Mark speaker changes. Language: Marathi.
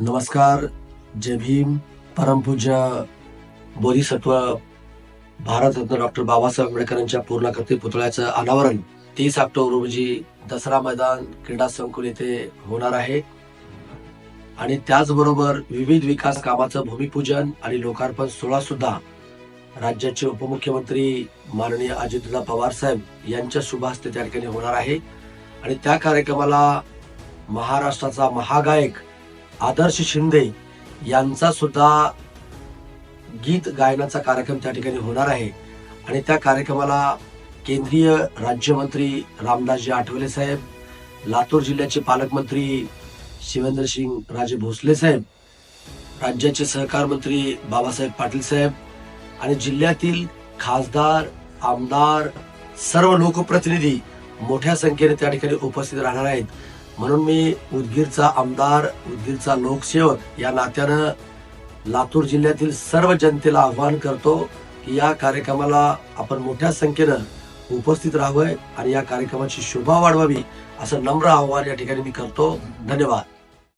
Speaker 1: नमस्कार, जय भीम. परमपूज्य बोधिसत्व भारतरत्न डॉक्टर बाबासाहेब आंबेडकरांच्या पूर्णाकृती पुतळ्याचं अनावरण 30 ऑक्टोबर रोजी दसरा मैदान क्रीडा संकुल येथे होणार आहे आणि त्याचबरोबर विविध विकास कामाचं भूमिपूजन आणि लोकार्पण सोहळा सुद्धा राज्याचे उपमुख्यमंत्री माननीय अजितदादा पवार साहेब यांच्या शुभ हस्ते त्या ठिकाणी होणार आहे. आणि त्या कार्यक्रमाला महाराष्ट्राचा महागायक आदर्श शिंदे यांचा सुद्धा गीत गायनाचा कार्यक्रम त्या ठिकाणी होणार आहे. आणि त्या कार्यक्रमाला केंद्रीय राज्यमंत्री रामदासजी आठवले साहेब, लातूर जिल्ह्याचे पालकमंत्री शिवेंद्रसिंग राजे भोसले साहेब, राज्याचे सहकार मंत्री बाबासाहेब पाटील साहेब आणि जिल्ह्यातील खासदार, आमदार, सर्व लोकप्रतिनिधी मोठ्या संख्येने त्या ठिकाणी उपस्थित राहणार आहेत. म्हणून मी उदगीरचा आमदार, उदगीरचा लोकसेवक या नात्यानं लातूर जिल्ह्यातील सर्व जनतेला आवाहन करतो की या कार्यक्रमाला आपण मोठ्या संख्येनं उपस्थित राहावं आणि या कार्यक्रमाची शोभा वाढवावी असं नम्र आवाहन या ठिकाणी मी करतो. धन्यवाद.